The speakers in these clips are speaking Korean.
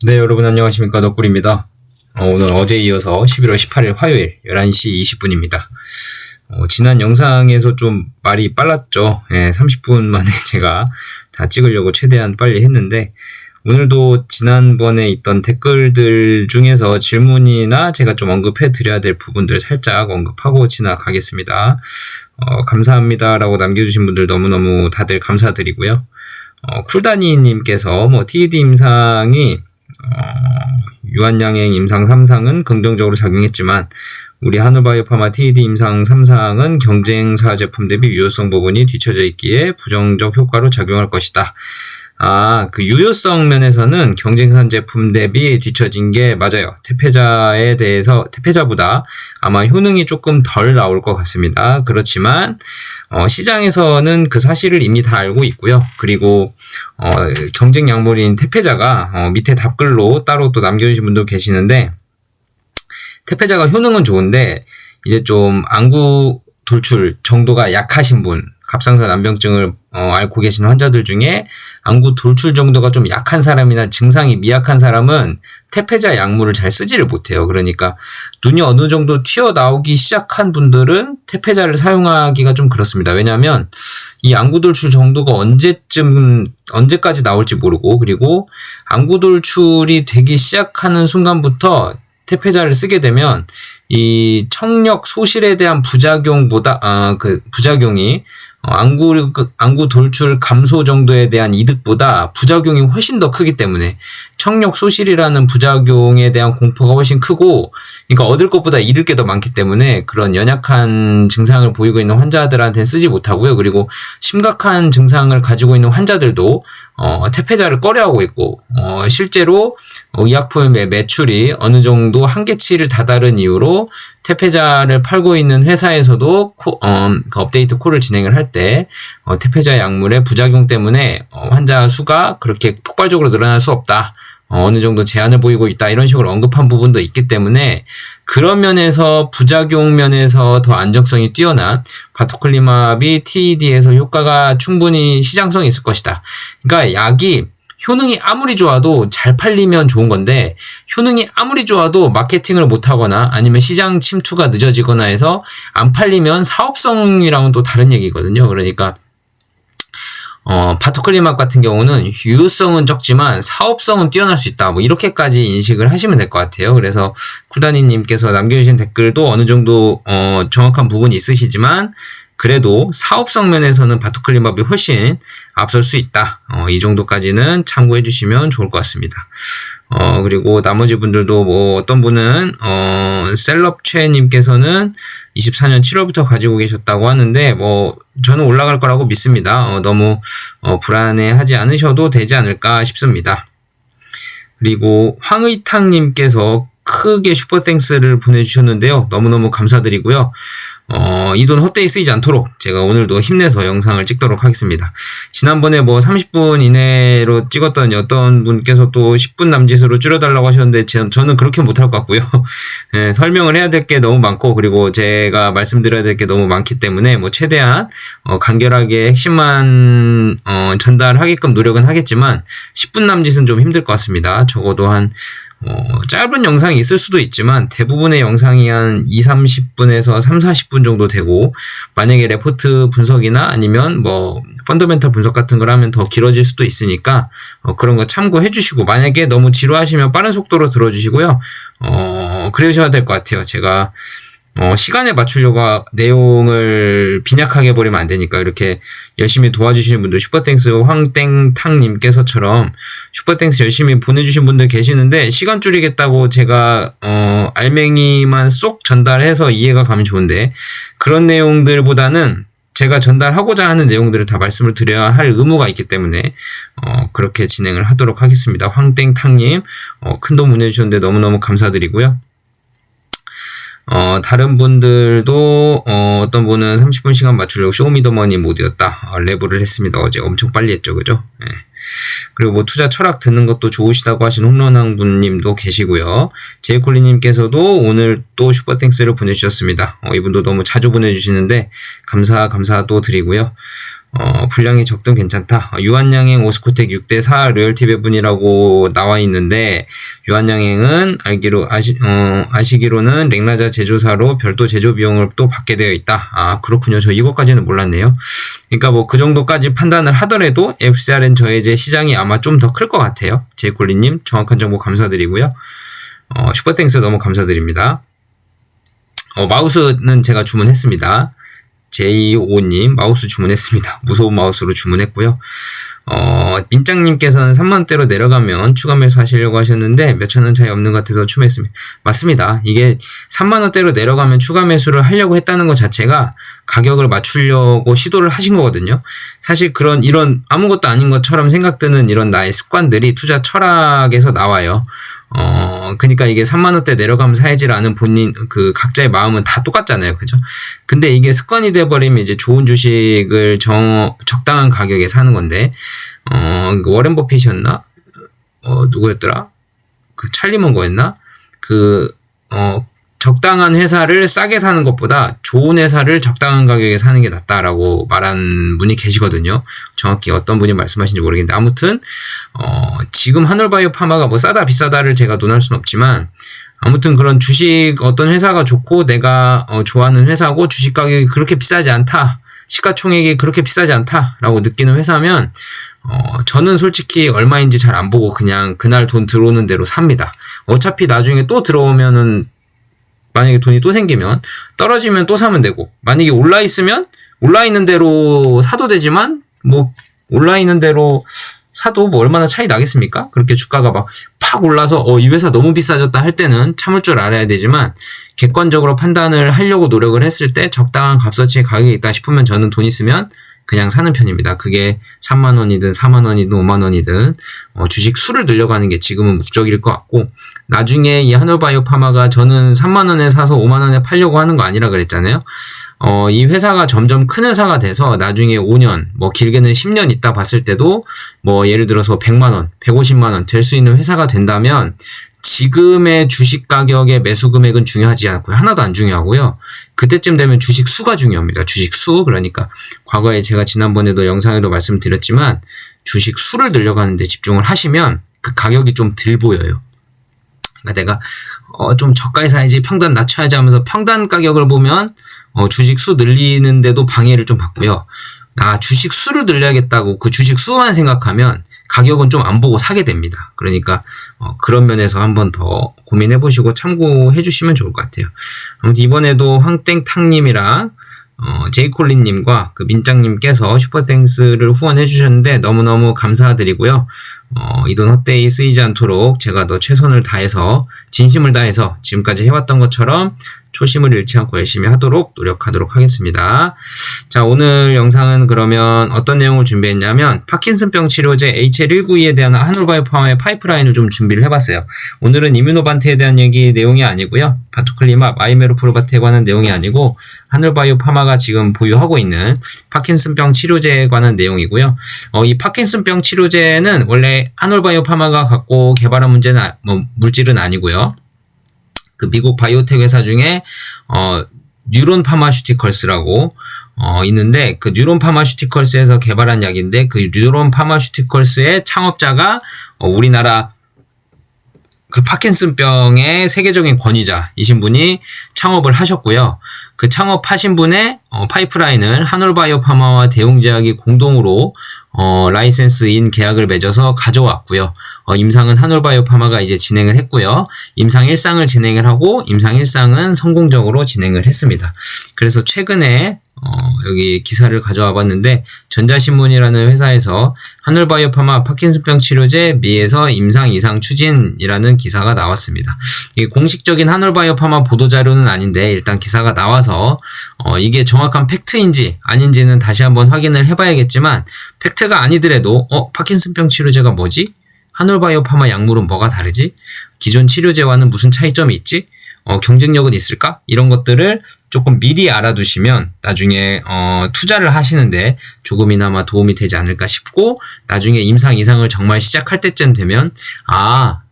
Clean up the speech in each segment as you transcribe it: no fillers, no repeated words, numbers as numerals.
네, 여러분 안녕하십니까. 덕꿀입니다. 오늘 어제 이어서 11월 18일 화요일 11시 20분입니다. 지난 영상에서 좀 말이 빨랐죠. 30분 만에 제가 다 찍으려고 최대한 빨리 했는데, 오늘도 지난번에 있던 댓글들 중에서 질문이나 제가 좀 언급해 드려야 될 부분들 살짝 언급하고 지나가겠습니다. 감사합니다라고 남겨주신 분들 너무너무 다들 감사드리고요. 쿨다니님께서 TED 임상이 유한양행 임상 3상은 긍정적으로 작용했지만 우리 한우바이오파마 TED 임상 3상은 경쟁사 제품 대비 유효성 부분이 뒤처져 있기에 부정적 효과로 작용할 것이다. 그 유효성 면에서는 경쟁사 제품 대비 뒤처진 게 맞아요. 태페자보다 아마 효능이 조금 덜 나올 것 같습니다. 그렇지만 시장에서는 그 사실을 이미 다 알고 있고요. 그리고 경쟁 약물인 태페자가 밑에 답글로 따로 또 남겨주신 분도 계시는데, 태페자가 효능은 좋은데 이제 좀 안구 돌출 정도가 약하신 분, 갑상선 암병증을 앓고 계신 환자들 중에 안구 돌출 정도가 좀 약한 사람이나 증상이 미약한 사람은 태페자 약물을 잘 쓰지를 못해요. 그러니까 눈이 어느 정도 튀어나오기 시작한 분들은 태페자를 사용하기가 좀 그렇습니다. 왜냐하면 이 안구 돌출 정도가 언제까지 나올지 모르고, 그리고 안구 돌출이 되기 시작하는 순간부터 태페자를 쓰게 되면 이 청력 소실에 대한 부작용보다 부작용이 안구 돌출 감소 정도에 대한 이득보다 부작용이 훨씬 더 크기 때문에, 청력 소실이라는 부작용에 대한 공포가 훨씬 크고, 그러니까 얻을 것보다 잃을 게 더 많기 때문에 그런 연약한 증상을 보이고 있는 환자들한테는 쓰지 못하고요. 그리고 심각한 증상을 가지고 있는 환자들도 태페자를 꺼려하고 있고, 실제로 의약품의 매출이 어느 정도 한계치를 다다른 이유로 태페자를 팔고 있는 회사에서도 업데이트 콜을 진행을 할 때 태페자 약물의 부작용 때문에 환자 수가 그렇게 폭발적으로 늘어날 수 없다, 어느 정도 제한을 보이고 있다, 이런 식으로 언급한 부분도 있기 때문에, 그런 면에서 부작용 면에서 더 안정성이 뛰어난 바토클리맙이 TED에서 효과가 충분히 시장성이 있을 것이다. 그러니까 약이 효능이 아무리 좋아도 잘 팔리면 좋은 건데, 효능이 아무리 좋아도 마케팅을 못하거나 아니면 시장 침투가 늦어지거나 해서 안 팔리면 사업성이랑은 또 다른 얘기거든요. 그러니까 바토클리맙 같은 경우는 유효성은 적지만 사업성은 뛰어날 수 있다, 이렇게까지 인식을 하시면 될 것 같아요. 그래서 쿨다니님께서 남겨주신 댓글도 어느 정도 정확한 부분이 있으시지만, 그래도 사업성 면에서는 바토클리맙이 훨씬 앞설 수 있다. 이 정도까지는 참고해 주시면 좋을 것 같습니다. 그리고 나머지 분들도 어떤 분은 셀럽최님께서는 24년 7월부터 가지고 계셨다고 하는데, 저는 올라갈 거라고 믿습니다. 너무 불안해하지 않으셔도 되지 않을까 싶습니다. 그리고 황의탕님께서 크게 슈퍼땡스를 보내주셨는데요. 너무너무 감사드리고요. 이 돈 헛되이 쓰이지 않도록 제가 오늘도 힘내서 영상을 찍도록 하겠습니다. 지난번에 30분 이내로 찍었던 어떤 분께서 또 10분 남짓으로 줄여달라고 하셨는데, 저는 그렇게 못할 것 같고요. 설명을 해야 될 게 너무 많고, 그리고 제가 말씀드려야 될 게 너무 많기 때문에 최대한 간결하게 핵심만 전달하게끔 노력은 하겠지만, 10분 남짓은 좀 힘들 것 같습니다. 적어도 짧은 영상이 있을 수도 있지만 대부분의 영상이 한 2-30분에서 3-40분 정도 되고, 만약에 레포트 분석이나 아니면 펀더멘털 분석 같은 걸 하면 더 길어질 수도 있으니까 그런 거 참고해 주시고, 만약에 너무 지루하시면 빠른 속도로 들어주시고요. 그러셔야 될 것 같아요. 제가 시간에 맞추려고 내용을 빈약하게 해버리면 안 되니까, 이렇게 열심히 도와주시는 분들, 슈퍼땡스 황땡탕님께서처럼 슈퍼땡스 열심히 보내주신 분들 계시는데, 시간 줄이겠다고 제가 알맹이만 쏙 전달해서 이해가 가면 좋은데, 그런 내용들보다는 제가 전달하고자 하는 내용들을 다 말씀을 드려야 할 의무가 있기 때문에 그렇게 진행을 하도록 하겠습니다. 황땡탕님 큰돈 보내주셨는데 너무너무 감사드리고요. 다른 분들도 어떤 분은 30분 시간 맞추려고 쇼미더머니 모드였다, 레버를 했습니다. 어제 엄청 빨리 했죠, 그죠? 네. 그리고 투자 철학 듣는 것도 좋으시다고 하신 홈런왕 분님도 계시고요. 제이콜리님께서도 오늘 또 슈퍼땡스를 보내주셨습니다. 이분도 너무 자주 보내주시는데 감사 또 드리고요. 분량이 적든 괜찮다. 유한양행 오스코텍 6대4 로열티 배분이라고 나와 있는데, 유한양행은 아시기로는 렉나자 제조사로 별도 제조 비용을 또 받게 되어 있다. 아, 그렇군요. 저 이것까지는 몰랐네요. 그러니까 뭐 그 정도까지 판단을 하더라도 FCRN 저해제 시장이 아마 좀 더 클 것 같아요. 제이콜리님 정확한 정보 감사드리고요. 슈퍼땡스 너무 감사드립니다. 마우스는 제가 주문했습니다. J5님 마우스 주문했습니다. 무서운 마우스로 주문했고요. 민짱님께서는 3만원대로 내려가면 추가 매수 하시려고 하셨는데 몇천원 차이 없는 것 같아서 추매했습니다. 맞습니다. 이게 3만원대로 내려가면 추가 매수를 하려고 했다는 것 자체가 가격을 맞추려고 시도를 하신 거거든요. 사실 이런 아무것도 아닌 것처럼 생각드는 이런 나의 습관들이 투자 철학에서 나와요. 그러니까 이게 3만원대 내려가면 사야지라는 그 각자의 마음은 다 똑같잖아요. 그죠? 근데 이게 습관이 돼버리면 이제 좋은 주식을 적당한 가격에 사는 건데, 워렌 버핏이었나? 누구였더라? 그 찰리 먼거였나? 적당한 회사를 싸게 사는 것보다 좋은 회사를 적당한 가격에 사는 게 낫다라고 말한 분이 계시거든요. 정확히 어떤 분이 말씀하신지 모르겠는데, 아무튼 지금 한올바이오 파마가 뭐 싸다 비싸다를 제가 논할 수는 없지만, 아무튼 그런 주식 어떤 회사가 좋고 내가 좋아하는 회사고 주식 가격이 그렇게 비싸지 않다, 시가총액이 그렇게 비싸지 않다라고 느끼는 회사면 저는 솔직히 얼마인지 잘 안 보고 그냥 그날 돈 들어오는 대로 삽니다. 어차피 나중에 또 들어오면은, 만약에 돈이 또 생기면 떨어지면 또 사면 되고, 만약에 올라있으면 올라있는 대로 사도 되지만, 뭐 올라있는 대로 사도 뭐 얼마나 차이 나겠습니까? 그렇게 주가가 막 팍 올라서 이 회사 너무 비싸졌다 할 때는 참을 줄 알아야 되지만, 객관적으로 판단을 하려고 노력을 했을 때 적당한 값어치의 가격이 있다 싶으면 저는 돈 있으면 그냥 사는 편입니다. 그게 3만원이든 4만원이든 5만원이든 주식 수를 늘려가는 게 지금은 목적일 것 같고, 나중에 이 한올바이오 파마가 저는 3만원에 사서 5만원에 팔려고 하는 거 아니라 그랬잖아요. 이 회사가 점점 큰 회사가 돼서 나중에 5년, 뭐 길게는 10년 있다 봤을 때도 뭐 예를 들어서 100만원, 150만원 될 수 있는 회사가 된다면, 지금의 주식 가격의 매수 금액은 중요하지 않고요. 하나도 안 중요하고요. 그때쯤 되면 주식 수가 중요합니다. 주식 수. 그러니까 과거에 제가 지난번에도 영상에도 말씀드렸지만, 주식 수를 늘려가는 데 집중을 하시면 그 가격이 좀 덜 보여요. 그러니까 내가 좀 저가에 사야지, 평단 낮춰야지 하면서 평단 가격을 보면 주식 수 늘리는데도 방해를 좀 받고요. 주식 수를 늘려야겠다고 그 주식 수만 생각하면 가격은 좀 안 보고 사게 됩니다. 그러니까 그런 면에서 한번 더 고민해 보시고 참고해 주시면 좋을 것 같아요. 아무튼 이번에도 황땡탕님이랑 제이콜린님과 그 민짱님께서 슈퍼땡스를 후원해 주셨는데 너무너무 감사드리고요. 이 돈 헛되이 쓰이지 않도록 제가 더 최선을 다해서, 진심을 다해서 지금까지 해왔던 것처럼 초심을 잃지 않고 열심히 하도록 노력하도록 하겠습니다. 자, 오늘 영상은 그러면 어떤 내용을 준비했냐면, 파킨슨병 치료제 HL192에 대한 한올바이오 파마의 파이프라인을 좀 준비를 해봤어요. 오늘은 이뮤노반트에 대한 내용이 아니고요. 바토클리맙, 아이메로프로바트에 관한 내용이 아니고, 한올바이오 파마가 지금 보유하고 있는 파킨슨병 치료제에 관한 내용이고요. 이 파킨슨병 치료제는 원래 한올바이오 파마가 갖고 개발한 물질은 아니고요. 그 미국 바이오텍 회사 중에 뉴론 파마슈티컬스라고 있는데, 그 뉴론 파마슈티컬스에서 개발한 약인데, 그 뉴론 파마슈티컬스의 창업자가 우리나라 그 파킨슨병의 세계적인 권위자이신 분이 창업을 하셨고요. 그 창업하신 분의 파이프라인을 한올바이오 파마와 대웅제약이 공동으로 라이센스인 계약을 맺어서 가져왔고요. 임상은 한올바이오 파마가 이제 진행을 했고요. 임상 1상을 진행을 하고, 임상 1상은 성공적으로 진행을 했습니다. 그래서 최근에 여기 기사를 가져와 봤는데, 전자신문이라는 회사에서 한올바이오 파마 파킨슨병 치료제 미에서 임상 2상 추진이라는 기사가 나왔습니다. 이게 공식적인 한올바이오 파마 보도자료는 아닌데, 일단 기사가 나와서 이게 정확한 팩트인지 아닌지는 다시 한번 확인을 해봐야겠지만, 팩트가 아니더라도 파킨슨병 치료제가 뭐지? 한올바이오 파마 약물은 뭐가 다르지? 기존 치료제와는 무슨 차이점이 있지? 경쟁력은 있을까? 이런 것들을 조금 미리 알아두시면 나중에 투자를 하시는데 조금이나마 도움이 되지 않을까 싶고, 나중에 임상 2상을 정말 시작할 때쯤 되면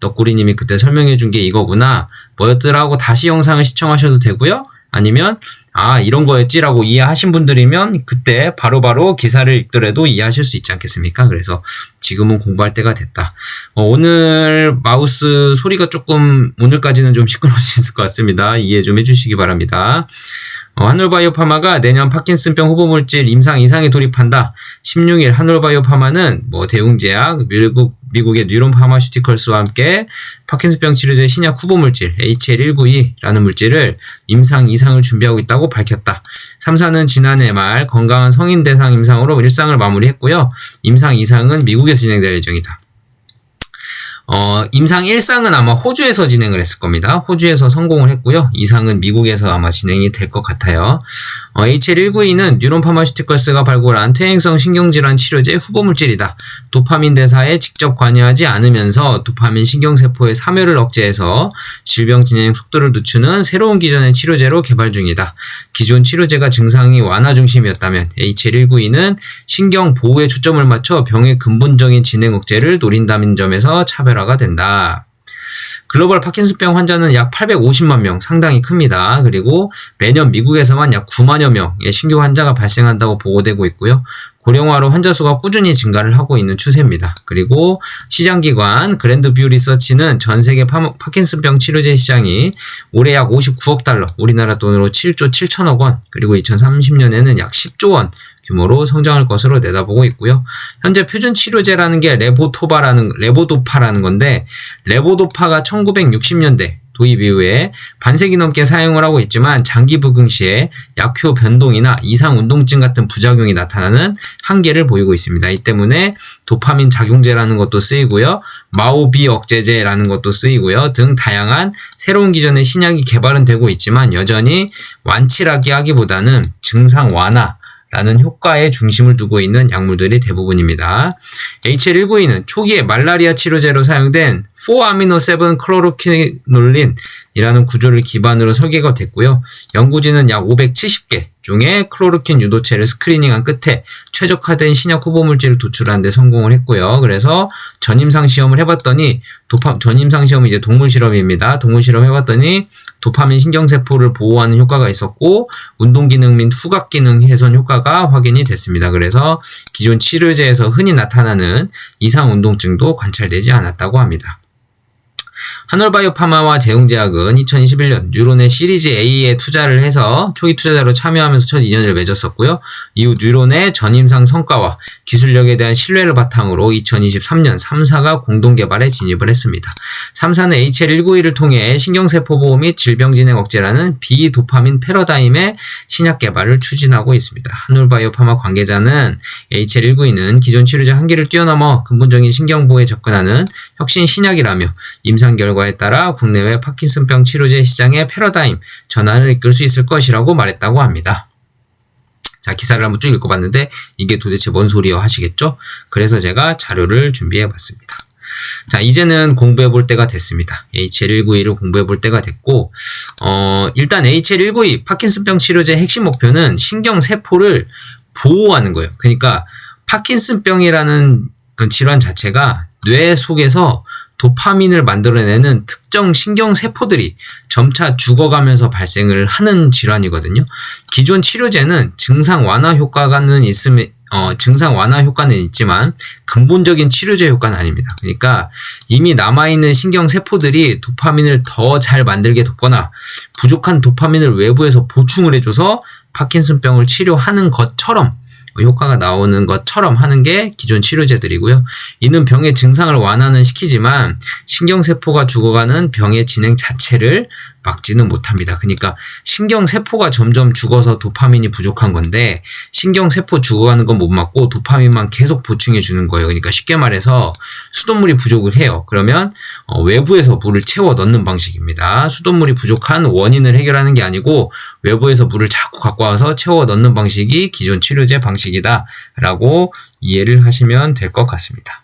덕구리님이 그때 설명해 준 게 이거구나, 뭐였더라 하고 다시 영상을 시청하셔도 되고요. 아니면 이런 거였지라고 이해하신 분들이면 그때 바로바로 기사를 읽더라도 이해하실 수 있지 않겠습니까? 그래서 지금은 공부할 때가 됐다. 오늘 마우스 소리가 조금 오늘까지는 좀 시끄러울 수 있을 것 같습니다. 이해 좀 해주시기 바랍니다. 한올바이오파마가 내년 파킨슨병 후보물질 임상 2상에 돌입한다. 16일 한올바이오파마는 대웅제약, 미국의 뉴론 파마슈티컬스와 함께 파킨슨병 치료제 신약 후보물질 HL192라는 물질을 임상 2상을 준비하고 있다고 밝혔다. 3사는 지난해 말 건강한 성인 대상 임상으로 1상을 마무리했고요. 임상 2상은 미국에서 진행될 예정이다. 임상 1상은 아마 호주에서 진행을 했을 겁니다. 호주에서 성공을 했고요. 2상은 미국에서 아마 진행이 될 것 같아요. HL192는 뉴론 파마슈티컬스가 발굴한 퇴행성 신경질환 치료제 후보물질이다. 도파민 대사에 직접 관여하지 않으면서 도파민 신경세포의 사멸을 억제해서 질병 진행 속도를 늦추는 새로운 기전의 치료제로 개발 중이다. 기존 치료제가 증상이 완화 중심이었다면 HL192는 신경 보호에 초점을 맞춰 병의 근본적인 진행 억제를 노린다는 점에서 차별화가 된다. 글로벌 파킨슨병 환자는 약 850만 명, 상당히 큽니다. 그리고 매년 미국에서만 약 9만여 명의 신규 환자가 발생한다고 보고되고 있고요. 고령화로 환자 수가 꾸준히 증가를 하고 있는 추세입니다. 그리고 시장기관 그랜드뷰 리서치는 전 세계 파킨슨병 치료제 시장이 올해 약 59억 달러, 우리나라 돈으로 7조 7천억 원, 그리고 2030년에는 약 10조 원 규모로 성장할 것으로 내다보고 있고요. 현재 표준 치료제라는 게 레보도파라는 건데, 레보도파가 1960년대 도입 이후에 반세기 넘게 사용을 하고 있지만 장기 복용 시에 약효 변동이나 이상 운동증 같은 부작용이 나타나는 한계를 보이고 있습니다. 이 때문에 도파민 작용제라는 것도 쓰이고요. 마오비 억제제라는 것도 쓰이고요. 등 다양한 새로운 기전의 신약이 개발은 되고 있지만 여전히 완치라기 하기보다는 증상 완화 라는 효과에 중심을 두고 있는 약물들이 대부분입니다. HL192는 초기에 말라리아 치료제로 사용된 4아미노7 클로로키놀린이라는 구조를 기반으로 설계가 됐고요. 연구진은 약 570개 중에 클로로킨 유도체를 스크리닝한 끝에 최적화된 신약 후보물질을 도출하는 데 성공을 했고요. 그래서 전임상 시험을 해봤더니 전임상 시험은 이제 동물 실험입니다. 동물 실험 해봤더니 도파민 신경세포를 보호하는 효과가 있었고 운동기능 및 후각기능 개선 효과가 확인이 됐습니다. 그래서 기존 치료제에서 흔히 나타나는 이상 운동증도 관찰되지 않았다고 합니다. 한올바이오파마와 제웅제약은 2021년 뉴론의 시리즈 A에 투자를 해서 초기 투자자로 참여하면서 첫 인연을 맺었었고요. 이후 뉴론의 전임상 성과와 기술력에 대한 신뢰를 바탕으로 2023년 3사가 공동개발에 진입을 했습니다. 3사는 HL192를 통해 신경세포 보호 및 질병 진행 억제라는 비도파민 패러다임의 신약 개발을 추진하고 있습니다. 한올바이오파마 관계자는 HL192는 기존 치료제 한계를 뛰어넘어 근본적인 신경보호에 접근하는 혁신 신약이라며 임상 결과에 따라 국내외 파킨슨병 치료제 시장의 패러다임 전환을 이끌 수 있을 것이라고 말했다고 합니다. 자, 기사를 한번 쭉 읽어봤는데 이게 도대체 뭔 소리여 하시겠죠? 그래서 제가 자료를 준비해봤습니다. 자, 이제는 공부해볼 때가 됐습니다. HL192를 공부해볼 때가 됐고 일단 HL192 파킨슨병 치료제의 핵심 목표는 신경세포를 보호하는 거예요. 그러니까 파킨슨병이라는 질환 자체가 뇌 속에서 도파민을 만들어내는 특정 신경세포들이 점차 죽어가면서 발생을 하는 질환이거든요. 기존 치료제는 증상 완화 효과는 있지만 근본적인 치료제 효과는 아닙니다. 그러니까 이미 남아있는 신경세포들이 도파민을 더 잘 만들게 돕거나 부족한 도파민을 외부에서 보충을 해줘서 파킨슨병을 치료하는 것처럼 효과가 나오는 것처럼 하는 게 기존 치료제들이고요. 이는 병의 증상을 완화는 시키지만 신경세포가 죽어가는 병의 진행 자체를 막지는 못합니다. 그러니까 신경세포가 점점 죽어서 도파민이 부족한 건데 신경세포 죽어가는 건 못 막고 도파민만 계속 보충해 주는 거예요. 그러니까 쉽게 말해서 수돗물이 부족을 해요. 그러면 외부에서 물을 채워 넣는 방식입니다. 수돗물이 부족한 원인을 해결하는 게 아니고 외부에서 물을 자꾸 갖고 와서 채워 넣는 방식이 기존 치료제 방식이다 라고 이해를 하시면 될 것 같습니다.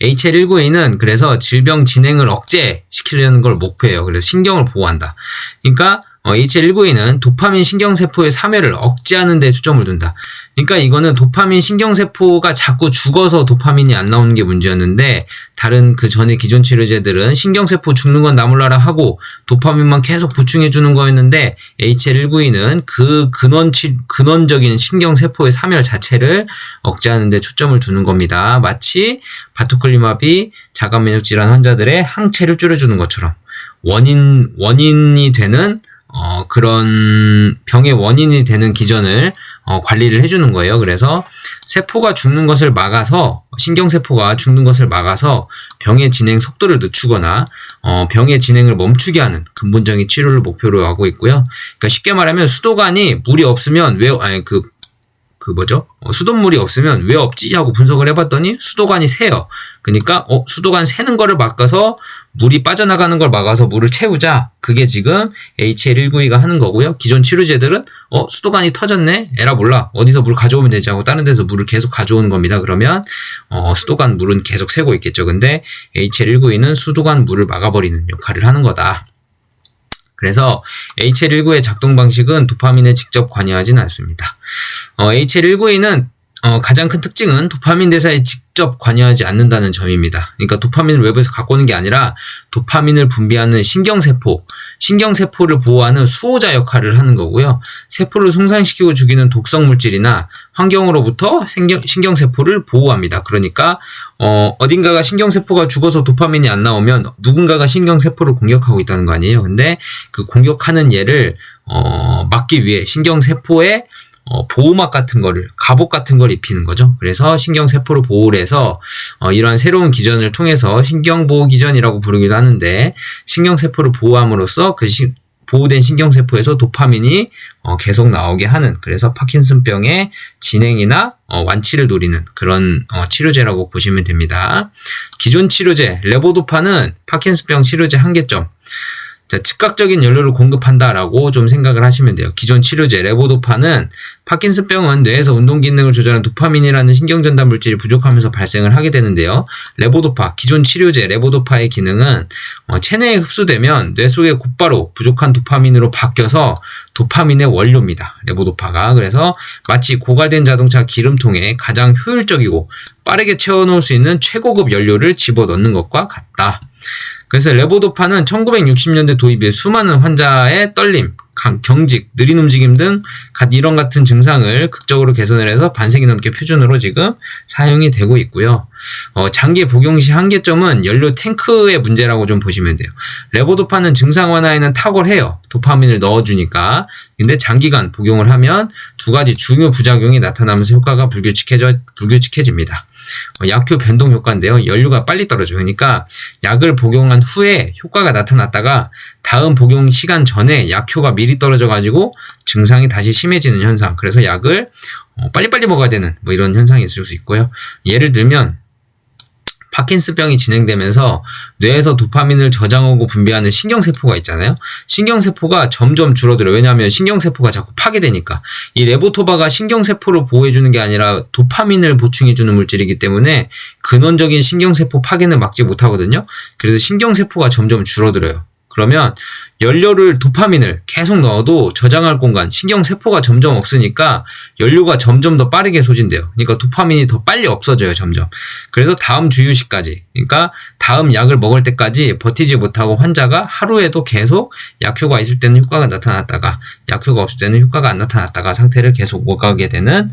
HL192는 그래서 질병 진행을 억제시키려는 걸 목표예요. 그래서 신경을 보호한다. 그러니까 HL192는 도파민 신경세포의 사멸을 억제하는 데 초점을 둔다. 그러니까 이거는 도파민 신경세포가 자꾸 죽어서 도파민이 안 나오는 게 문제였는데, 다른 그 전에 기존 치료제들은 신경세포 죽는 건 나몰라라 하고 도파민만 계속 보충해주는 거였는데, HL192는 그 근원적인 신경세포의 사멸 자체를 억제하는 데 초점을 두는 겁니다. 마치 바토클리마비 자가면역질환 환자들의 항체를 줄여주는 것처럼 원인이 되는 그런 병의 원인이 되는 기전을 관리를 해주는 거예요. 그래서 세포가 죽는 것을 막아서, 신경세포가 죽는 것을 막아서 병의 진행 속도를 늦추거나 병의 진행을 멈추게 하는 근본적인 치료를 목표로 하고 있고요. 그러니까 쉽게 말하면 수도관이 물이 없으면 수돗물이 없으면 왜 없지 하고 분석을 해봤더니 수도관이 새요. 그러니까 수도관 새는 거를 막아서 물이 빠져나가는 걸 막아서 물을 채우자. 그게 지금 HL192가 하는 거고요. 기존 치료제들은 수도관이 터졌네? 에라 몰라. 어디서 물 가져오면 되지 하고 다른 데서 물을 계속 가져오는 겁니다. 그러면 수도관 물은 계속 새고 있겠죠. 근데 HL192는 수도관 물을 막아버리는 역할을 하는 거다. 그래서 HL192의 작동 방식은 도파민에 직접 관여하진 않습니다. HL192는 가장 큰 특징은 도파민 대사에 직접 관여하지 않는다는 점입니다. 그러니까 도파민을 외부에서 갖고 오는 게 아니라 도파민을 분비하는 신경세포를 보호하는 수호자 역할을 하는 거고요. 세포를 손상시키고 죽이는 독성 물질이나 환경으로부터 신경세포를 보호합니다. 그러니까 어딘가가 신경세포가 죽어서 도파민이 안 나오면 누군가가 신경세포를 공격하고 있다는 거 아니에요. 근데 그 공격하는 얘를 막기 위해 신경세포에 보호막 같은 거를, 갑옷 같은 걸 입히는 거죠. 그래서 신경세포를 보호를 해서 이러한 새로운 기전을 통해서 신경보호기전이라고 부르기도 하는데, 신경세포를 보호함으로써 그 보호된 신경세포에서 도파민이 계속 나오게 하는, 그래서 파킨슨병의 진행이나 완치를 노리는 그런 치료제라고 보시면 됩니다. 기존 치료제 레보도파는 파킨슨병 치료제 한계점, 즉각적인 연료를 공급한다라고 좀 생각을 하시면 돼요. 기존 치료제 레보도파는 파킨슨병은 뇌에서 운동 기능을 조절하는 도파민이라는 신경전달 물질이 부족하면서 발생을 하게 되는데요. 기존 치료제 레보도파의 기능은 체내에 흡수되면 뇌 속에 곧바로 부족한 도파민으로 바뀌어서 도파민의 원료입니다. 레보도파가. 그래서 마치 고갈된 자동차 기름통에 가장 효율적이고 빠르게 채워놓을 수 있는 최고급 연료를 집어넣는 것과 같다. 그래서 레보도파는 1960년대 도입에 수많은 환자의 떨림, 경직, 느린 움직임 등 이런 같은 증상을 극적으로 개선을 해서 반세기 넘게 표준으로 지금 사용이 되고 있고요. 장기 복용 시 한계점은 연료 탱크의 문제라고 좀 보시면 돼요. 레보도파는 증상 완화에는 탁월해요. 도파민을 넣어주니까. 근데 장기간 복용을 하면 두 가지 중요 부작용이 나타나면서 효과가 불규칙해집니다. 약효 변동 효과인데요. 연료가 빨리 떨어져요. 그러니까 약을 복용한 후에 효과가 나타났다가 다음 복용 시간 전에 약효가 미리 떨어져가지고 증상이 다시 심해지는 현상. 그래서 약을 빨리빨리 먹어야 되는 이런 현상이 있을 수 있고요. 예를 들면 파킨슨병이 진행되면서 뇌에서 도파민을 저장하고 분비하는 신경세포가 있잖아요. 신경세포가 점점 줄어들어요. 왜냐하면 신경세포가 자꾸 파괴되니까. 이 레보도파가 신경세포를 보호해주는 게 아니라 도파민을 보충해주는 물질이기 때문에 근원적인 신경세포 파괴는 막지 못하거든요. 그래서 신경세포가 점점 줄어들어요. 그러면 도파민을 계속 넣어도 저장할 공간, 신경세포가 점점 없으니까 연료가 점점 더 빠르게 소진돼요. 그러니까 도파민이 더 빨리 없어져요, 점점. 그래서 다음 주유시까지, 그러니까 다음 약을 먹을 때까지 버티지 못하고 환자가 하루에도 계속 약효가 있을 때는 효과가 나타났다가 약효가 없을 때는 효과가 안 나타났다가 상태를 계속 오가게 되는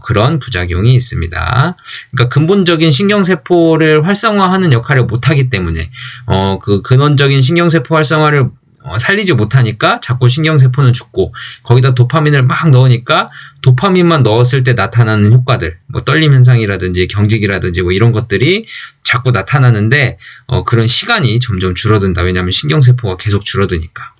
그런 부작용이 있습니다. 그러니까 근본적인 신경세포를 활성화하는 역할을 못하기 때문에 그 근원적인 신경세포 활성화를 살리지 못하니까 자꾸 신경세포는 죽고, 거기다 도파민을 막 넣으니까 도파민만 넣었을 때 나타나는 효과들, 떨림 현상이라든지 경직이라든지 이런 것들이 자꾸 나타나는데 그런 시간이 점점 줄어든다. 왜냐하면 신경세포가 계속 줄어드니까.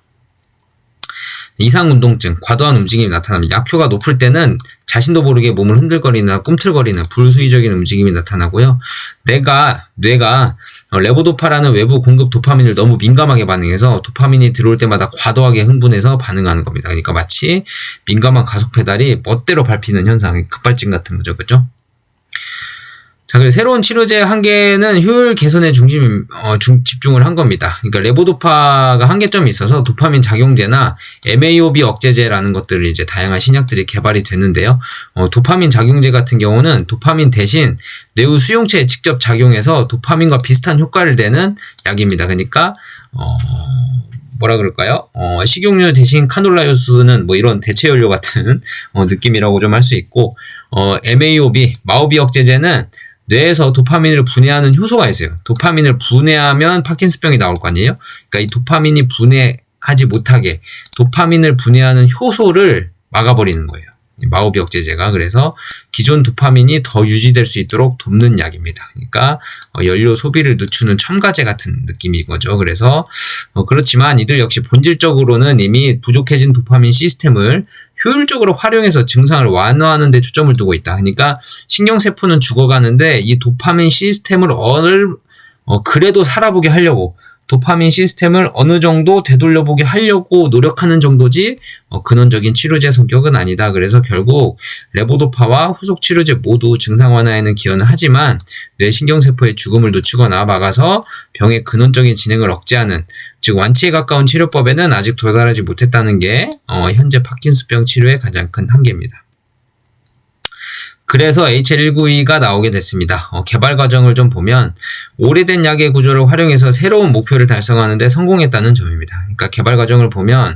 이상운동증, 과도한 움직임이 나타나면 약효가 높을 때는 자신도 모르게 몸을 흔들거리나 꿈틀거리는 불수의적인 움직임이 나타나고요. 뇌가 레보도파라는 외부 공급 도파민을 너무 민감하게 반응해서 도파민이 들어올 때마다 과도하게 흥분해서 반응하는 겁니다. 그러니까 마치 민감한 가속 페달이 멋대로 밟히는 현상, 급발진 같은 거죠. 그죠? 자, 그리고 새로운 치료제 한계는 효율 개선에 집중을 한 겁니다. 그러니까 레보도파가 한계점이 있어서 도파민 작용제나 MAOB 억제제라는 것들을 이제 다양한 신약들이 개발이 됐는데요. 도파민 작용제 같은 경우는 도파민 대신 뇌우 수용체에 직접 작용해서 도파민과 비슷한 효과를 내는 약입니다. 그러니까 뭐라 그럴까요? 식용유 대신 카놀라유수는 뭐 이런 대체 연료 같은 느낌이라고 좀 할 수 있고, MAOB, 마오비 억제제는 뇌에서 도파민을 분해하는 효소가 있어요. 도파민을 분해하면 파킨슨병이 나올 거 아니에요? 그러니까 이 도파민이 분해하지 못하게 도파민을 분해하는 효소를 막아버리는 거예요. 마오비 억제제가. 그래서 기존 도파민이 더 유지될 수 있도록 돕는 약입니다. 그러니까 연료 소비를 늦추는 첨가제 같은 느낌인 거죠. 그래서 그렇지만 이들 역시 본질적으로는 이미 부족해진 도파민 시스템을 효율적으로 활용해서 증상을 완화하는 데 초점을 두고 있다. 그러니까 신경세포는 죽어가는데 이 도파민 시스템을 그래도 살아보게 하려고, 도파민 시스템을 어느 정도 되돌려보게 하려고 노력하는 정도지 근원적인 치료제 성격은 아니다. 그래서 결국 레보도파와 후속 치료제 모두 증상 완화에는 기여는 하지만 뇌신경세포의 죽음을 늦추거나 막아서 병의 근원적인 진행을 억제하는, 즉 완치에 가까운 치료법에는 아직 도달하지 못했다는 게 현재 파킨슨병 치료의 가장 큰 한계입니다. 그래서 HL192가 나오게 됐습니다. 개발 과정을 좀 보면 오래된 약의 구조를 활용해서 새로운 목표를 달성하는 데 성공했다는 점입니다. 그러니까 개발 과정을 보면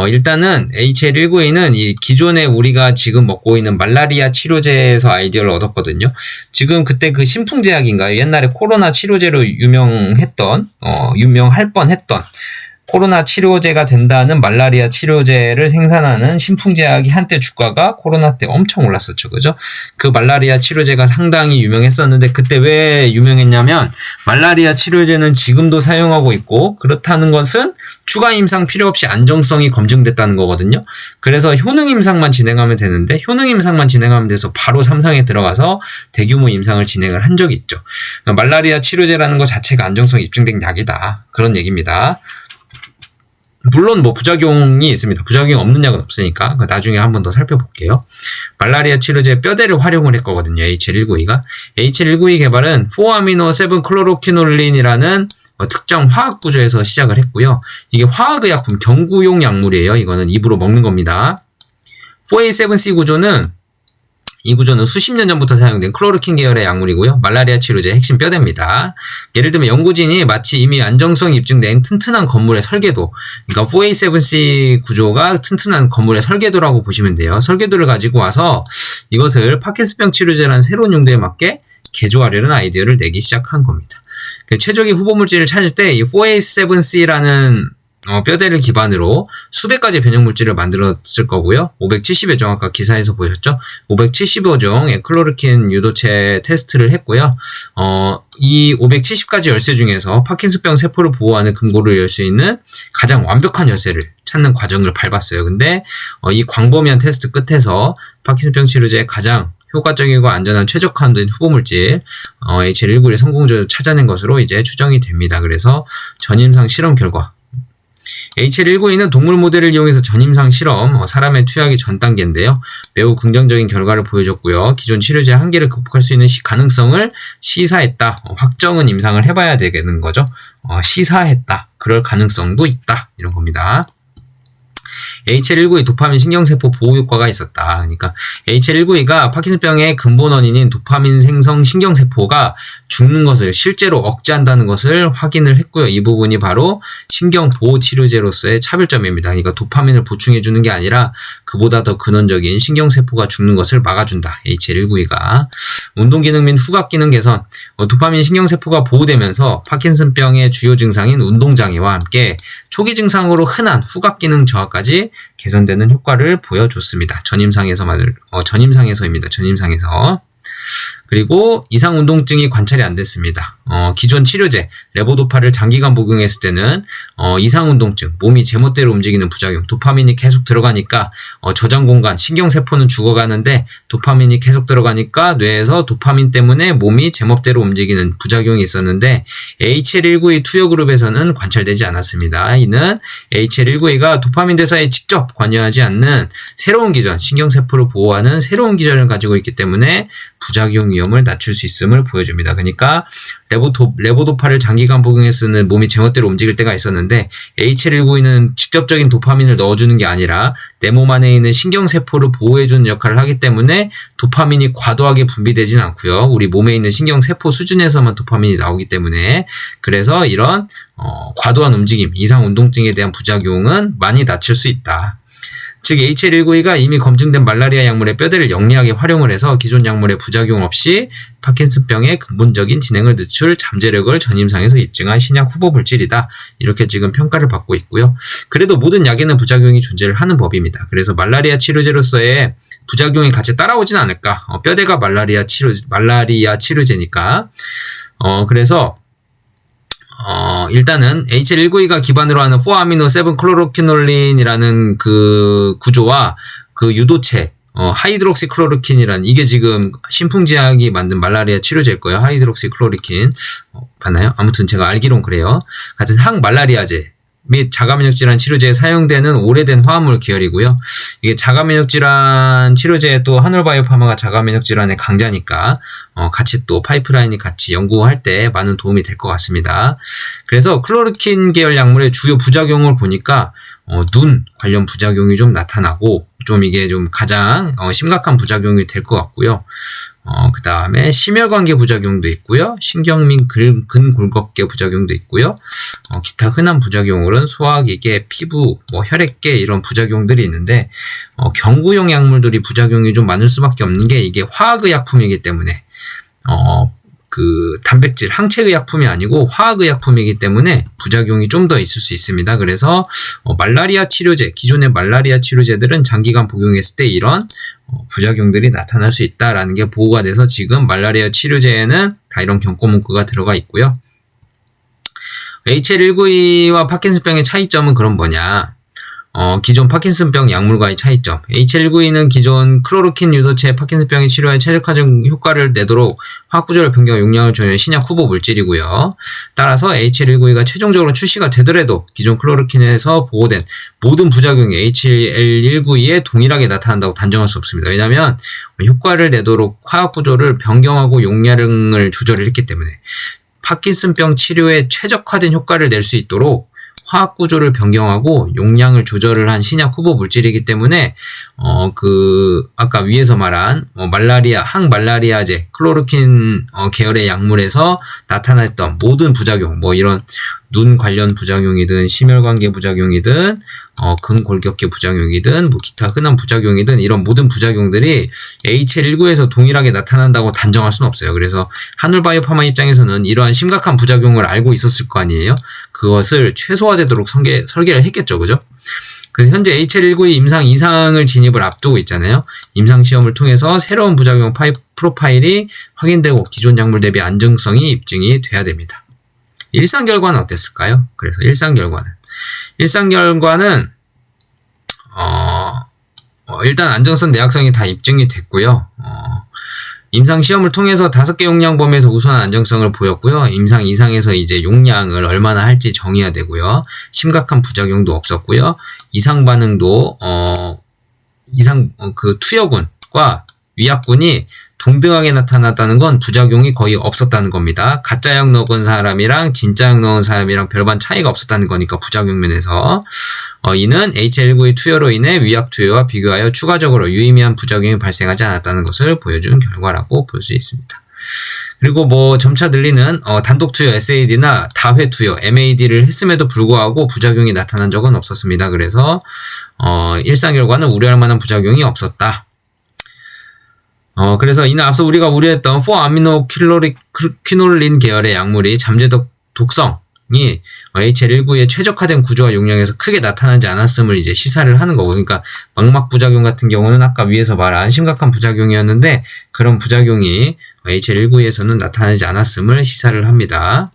일단은 HL192는 이 기존에 우리가 지금 먹고 있는 말라리아 치료제에서 아이디어를 얻었거든요. 지금 그때 그 신풍제약인가요? 옛날에 코로나 치료제로 유명할 뻔했던 코로나 치료제가 된다는 말라리아 치료제를 생산하는 신풍제약이 한때 주가가 코로나 때 엄청 올랐었죠. 그죠? 그 말라리아 치료제가 상당히 유명했었는데, 그때 왜 유명했냐면 말라리아 치료제는 지금도 사용하고 있고, 그렇다는 것은 추가 임상 필요 없이 안정성이 검증됐다는 거거든요. 그래서 효능 임상만 진행하면 되는데, 효능 임상만 진행하면 돼서 바로 3상에 들어가서 대규모 임상을 진행을 한 적이 있죠. 그러니까 말라리아 치료제라는 것 자체가 안정성이 입증된 약이다. 그런 얘기입니다. 물론 뭐 부작용이 있습니다. 부작용이 없는 약은 없으니까 나중에 한 번 더 살펴볼게요. 말라리아 치료제 뼈대를 활용을 했거든요. HL192가. HL192 개발은 4-아미노-7-클로로퀴놀린이라는 특정 화학 구조에서 시작을 했고요. 이게 화학의약품 경구용 약물이에요. 이거는 입으로 먹는 겁니다. 4A7C 구조는, 이 구조는 수십 년 전부터 사용된 클로로킨 계열의 약물이고요. 말라리아 치료제의 핵심 뼈대입니다. 예를 들면 연구진이 마치 이미 안정성이 입증된 튼튼한 건물의 설계도, 그러니까 4A7C 구조가 튼튼한 건물의 설계도라고 보시면 돼요. 설계도를 가지고 와서 이것을 파킨슨병 치료제라는 새로운 용도에 맞게 개조하려는 아이디어를 내기 시작한 겁니다. 최적의 후보물질을 찾을 때 이 4A7C라는 뼈대를 기반으로 수백 가지 변형 물질을 만들었을 거고요. 570여 종, 아까 기사에서 보셨죠? 570여 종의 클로로킨 유도체 테스트를 했고요. 이 570가지 열쇠 중에서 파킨슨병 세포를 보호하는 금고를 열 수 있는 가장 완벽한 열쇠를 찾는 과정을 밟았어요. 근데 이 광범위한 테스트 끝에서 파킨슨병 치료제의 가장 효과적이고 안전한 최적화된 후보물질 HL191을 성공적으로 찾아낸 것으로 이제 추정이 됩니다. 그래서 전임상 실험 결과, HL192는 동물 모델을 이용해서 전임상 실험, 사람의 투약이 전 단계인데요. 매우 긍정적인 결과를 보여줬고요. 기존 치료제의 한계를 극복할 수 있는 가능성을 시사했다. 확정은 임상을 해봐야 되는 거죠. 시사했다. 그럴 가능성도 있다. 이런 겁니다. HL192 도파민 신경세포 보호 효과가 있었다. 그러니까 HL192가 파킨슨병의 근본 원인인 도파민 생성 신경세포가 죽는 것을 실제로 억제한다는 것을 확인을 했고요. 이 부분이 바로 신경보호 치료제로서의 차별점입니다. 그러니까 도파민을 보충해주는 게 아니라 그보다 더 근원적인 신경세포가 죽는 것을 막아준다. HL192가. 운동기능 및 후각기능 개선, 도파민 신경세포가 보호되면서 파킨슨병의 주요 증상인 운동장애와 함께 초기 증상으로 흔한 후각기능 저하까지 개선되는 효과를 보여줬습니다. 전임상에서입니다. 전임상에서. 그리고 이상 운동증이 관찰이 안 됐습니다. 기존 치료제 레보도파를 장기간 복용했을 때는 이상 운동증, 몸이 제멋대로 움직이는 부작용, 도파민이 계속 들어가니까 저장 공간, 신경세포는 죽어가는데 도파민이 계속 들어가니까 뇌에서 도파민 때문에 몸이 제멋대로 움직이는 부작용이 있었는데 HL192 투여 그룹에서는 관찰되지 않았습니다. 이는 HL192가 도파민 대사에 직접 관여하지 않는 새로운 기전, 신경세포를 보호하는 새로운 기전을 가지고 있기 때문에 부작용 위험을 낮출 수 있음을 보여줍니다. 그러니까 레보도파를 장기간 복용해서는 몸이 제멋대로 움직일 때가 있었는데 H119는 직접적인 도파민을 넣어주는 게 아니라 내 몸 안에 있는 신경세포를 보호해주는 역할을 하기 때문에 도파민이 과도하게 분비되진 않고요. 우리 몸에 있는 신경세포 수준에서만 도파민이 나오기 때문에 그래서 이런 과도한 움직임, 이상 운동증에 대한 부작용은 많이 낮출 수 있다. 즉 H119가 이미 검증된 말라리아 약물의 뼈대를 영리하게 활용을 해서 기존 약물의 부작용 없이 파킨슨병의 근본적인 진행을 늦출 잠재력을 전임상에서 입증한 신약 후보 물질이다. 이렇게 지금 평가를 받고 있고요. 그래도 모든 약에는 부작용이 존재를 하는 법입니다. 그래서 말라리아 치료제로서의 부작용이 같이 따라오진 않을까. 뼈대가 말라리아 치료제니까. 그래서 일단은 H119가 기반으로 하는 4-아미노-7-클로로퀴놀린이라는 그 구조와 그 유도체, 하이드록시클로로킨이란 이게 지금 신풍제약이 만든 말라리아 치료제일 거예요. 하이드록시클로로킨. 봤나요? 아무튼 제가 알기론 그래요. 같은 항말라리아제 및 자가면역질환 치료제에 사용되는 오래된 화합물 계열이고요. 이게 자가면역질환 치료제에 또 한올바이오파마가 자가면역질환의 강자니까 같이 또 파이프라인이 같이 연구할 때 많은 도움이 될 것 같습니다. 그래서 클로로킨 계열 약물의 주요 부작용을 보니까 눈 관련 부작용이 좀 나타나고 좀 이게 좀 가장 심각한 부작용이 될 것 같고요. 그 다음에 심혈관계 부작용도 있고요. 신경 및 근골격계 부작용도 있고요. 기타 흔한 부작용으로는 소화기계, 피부, 혈액계 이런 부작용들이 있는데 경구용 약물들이 부작용이 좀 많을 수밖에 없는 게 이게 화학의약품이기 때문에 그 단백질 항체의약품이 아니고 화학의약품이기 때문에 부작용이 좀 더 있을 수 있습니다. 그래서 말라리아 치료제, 기존의 말라리아 치료제들은 장기간 복용했을 때 이런 부작용들이 나타날 수 있다라는 게 보고가 돼서 지금 말라리아 치료제에는 다 이런 경고 문구가 들어가 있고요. H119와 파킨슨병의 차이점은 그럼 뭐냐? 기존 파킨슨병 약물과의 차이점. H119는 기존 클로로킨 유도체 파킨슨병의 치료에 최적화적 효과를 내도록 화학구조를 변경 용량을 조절한 신약 후보 물질이고요. 따라서 H119가 최종적으로 출시가 되더라도 기존 클로로킨에서 보고된 모든 부작용이 H119에 동일하게 나타난다고 단정할 수 없습니다. 왜냐하면 효과를 내도록 화학구조를 변경하고 용량을 조절을 했기 때문에 파킨슨병 치료에 최적화된 효과를 낼 수 있도록 화학구조를 변경하고 용량을 조절을 한 신약 후보 물질이기 때문에 아까 위에서 말한 항말라리아제 클로로킨 계열의 약물에서 나타났던 모든 부작용 이런 눈 관련 부작용이든 심혈관계 부작용이든 근골격계 부작용이든 기타 흔한 부작용이든 이런 모든 부작용들이 H119에서 동일하게 나타난다고 단정할 수는 없어요. 그래서 한올바이오파마 입장에서는 이러한 심각한 부작용을 알고 있었을 거 아니에요. 그것을 최소화되도록 설계를 했겠죠. 그죠? 그래서 현재 H119의 임상 2상을 진입을 앞두고 있잖아요. 임상 시험을 통해서 새로운 부작용 프로파일이 확인되고 기존 약물 대비 안정성이 입증이 돼야 됩니다. 일상 결과는 어땠을까요? 그래서 일상 결과는 일단 안정성, 내약성이 다 입증이 됐고요. 임상 시험을 통해서 5개 용량 범위에서 우수한 안정성을 보였고요. 임상 이상에서 이제 용량을 얼마나 할지 정해야 되고요. 심각한 부작용도 없었고요. 이상 반응도 투여군과 위약군이 동등하게 나타났다는 건 부작용이 거의 없었다는 겁니다. 가짜약 넣은 사람이랑 진짜약 넣은 사람이랑 별반 차이가 없었다는 거니까 부작용 면에서 이는 H119의 투여로 인해 위약 투여와 비교하여 추가적으로 유의미한 부작용이 발생하지 않았다는 것을 보여준 결과라고 볼 수 있습니다. 그리고 점차 늘리는 단독 투여 SAD나 다회 투여 MAD를 했음에도 불구하고 부작용이 나타난 적은 없었습니다. 그래서 일상 결과는 우려할 만한 부작용이 없었다. 그래서 이는 앞서 우리가 우려했던 4-아미노-퀴놀린 계열의 약물이 잠재적 독성이 H119의 최적화된 구조와 용량에서 크게 나타나지 않았음을 이제 시사를 하는 거고, 그러니까 망막 부작용 같은 경우는 아까 위에서 말한 심각한 부작용이었는데 그런 부작용이 H119에서는 나타나지 않았음을 시사를 합니다.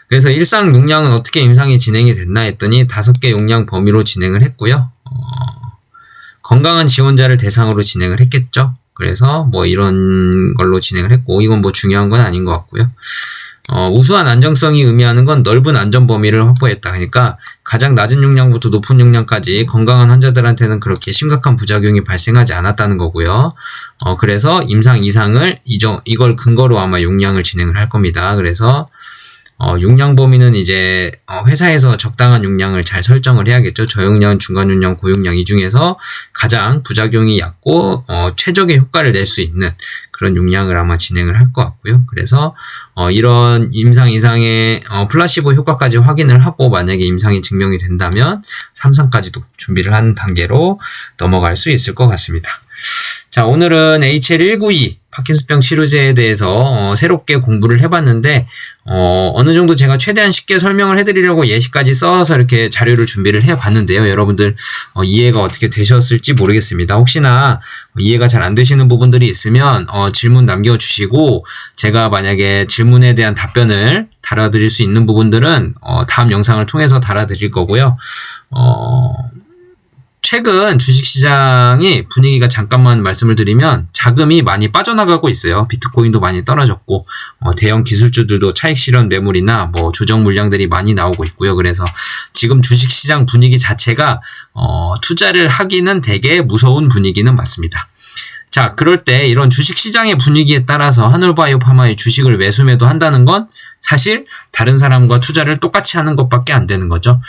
그래서 일상 용량은 어떻게 임상이 진행이 됐나 했더니 5개 용량 범위로 진행을 했고요. 건강한 지원자를 대상으로 진행을 했겠죠. 그래서 이런 걸로 진행을 했고, 이건 중요한 건 아닌 것 같고요. 우수한 안정성이 의미하는 건 넓은 안전 범위를 확보했다. 그러니까 가장 낮은 용량부터 높은 용량까지 건강한 환자들한테는 그렇게 심각한 부작용이 발생하지 않았다는 거고요. 그래서 임상 이상을 이걸 근거로 아마 용량을 진행을 할 겁니다. 그래서 용량 범위는 이제 회사에서 적당한 용량을 잘 설정을 해야겠죠. 저용량, 중간용량, 고용량 이 중에서 가장 부작용이 얕고 최적의 효과를 낼 수 있는 그런 용량을 아마 진행을 할 것 같고요. 그래서 이런 임상 이상의 플라시보 효과까지 확인을 하고 만약에 임상이 증명이 된다면 3상까지도 준비를 한 단계로 넘어갈 수 있을 것 같습니다. 자, 오늘은 HL192 파킨슨병 치료제에 대해서 새롭게 공부를 해봤는데 어느 정도 제가 최대한 쉽게 설명을 해드리려고 예시까지 써서 이렇게 자료를 준비를 해봤는데요. 여러분들 이해가 어떻게 되셨을지 모르겠습니다. 혹시나 이해가 잘 안 되시는 부분들이 있으면 질문 남겨주시고 제가 만약에 질문에 대한 답변을 달아드릴 수 있는 부분들은 다음 영상을 통해서 달아드릴 거고요. 최근 주식시장의 분위기가 잠깐만 말씀을 드리면 자금이 많이 빠져나가고 있어요. 비트코인도 많이 떨어졌고 대형 기술주들도 차익 실현 매물이나 뭐 조정 물량들이 많이 나오고 있고요. 그래서 지금 주식시장 분위기 자체가 투자를 하기는 되게 무서운 분위기는 맞습니다. 자, 그럴 때 이런 주식시장의 분위기에 따라서 하늘바이오파마의 주식을 매수 매도 한다는 건 사실 다른 사람과 투자를 똑같이 하는 것밖에 안 되는 거죠.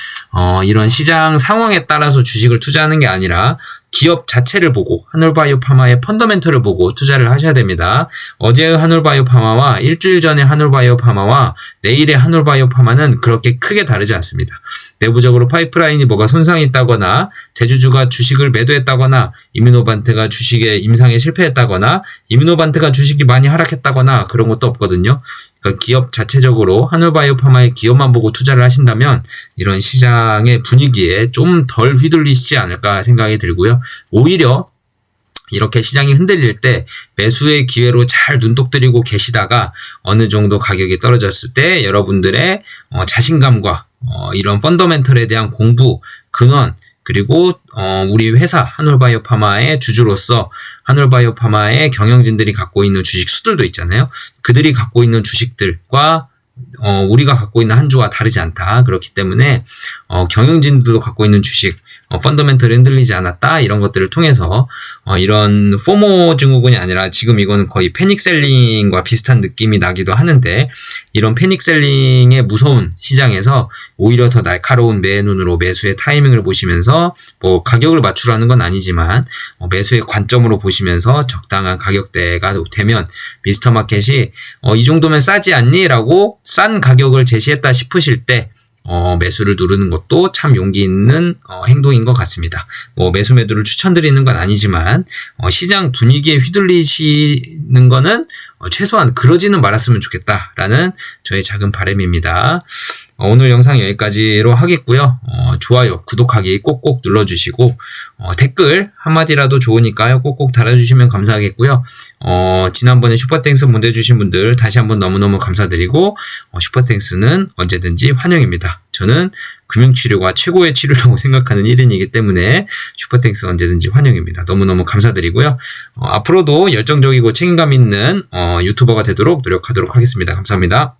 이런 시장 상황에 따라서 주식을 투자하는 게 아니라 기업 자체를 보고 하늘바이오파마의 펀더멘털을 보고 투자를 하셔야 됩니다. 어제의 하늘바이오파마와 일주일 전의 하늘바이오파마와 내일의 하늘바이오파마는 그렇게 크게 다르지 않습니다. 내부적으로 파이프라인이 뭐가 손상이 있다거나 대주주가 주식을 매도했다거나 이뮤노반트가 주식에 임상에 실패했다거나 이뮤노반트가 주식이 많이 하락했다거나 그런 것도 없거든요. 그러니까 기업 자체적으로 하늘바이오파마의 기업만 보고 투자를 하신다면 이런 시장의 분위기에 좀 덜 휘둘리시지 않을까 생각이 들고요. 오히려 이렇게 시장이 흔들릴 때 매수의 기회로 잘 눈독 들이고 계시다가 어느 정도 가격이 떨어졌을 때 여러분들의 자신감과 이런 펀더멘털에 대한 공부, 근원, 그리고 우리 회사 하늘바이오파마의 주주로서 하늘바이오파마의 경영진들이 갖고 있는 주식 수들도 있잖아요. 그들이 갖고 있는 주식들과 우리가 갖고 있는 한 주와 다르지 않다. 그렇기 때문에 경영진들도 갖고 있는 주식 펀더멘털이 흔들리지 않았다. 이런 것들을 통해서 이런 포모 증후군이 아니라 지금 이거는 거의 패닉셀링과 비슷한 느낌이 나기도 하는데 이런 패닉셀링의 무서운 시장에서 오히려 더 날카로운 매의 눈으로 매수의 타이밍을 보시면서 뭐 가격을 맞추라는 건 아니지만 매수의 관점으로 보시면서 적당한 가격대가 되면 미스터마켓이 이 정도면 싸지 않니? 라고 싼 가격을 제시했다 싶으실 때 매수를 누르는 것도 참 용기 있는 행동인 것 같습니다. 뭐 매수 매도를 추천드리는 건 아니지만 시장 분위기에 휘둘리시는 거는 최소한 그러지는 말았으면 좋겠다라는 저의 작은 바람입니다. 오늘 영상 여기까지로 하겠고요. 좋아요, 구독하기 꼭꼭 눌러주시고 댓글 한마디라도 좋으니까요. 꼭꼭 달아주시면 감사하겠고요. 지난번에 슈퍼땡스 보내주신 분들 다시 한번 너무너무 감사드리고 슈퍼땡스는 언제든지 환영입니다. 저는 금융치료가 최고의 치료라고 생각하는 1인이기 때문에 슈퍼땡스 언제든지 환영입니다. 너무너무 감사드리고요. 앞으로도 열정적이고 책임감 있는 유튜버가 되도록 노력하도록 하겠습니다. 감사합니다.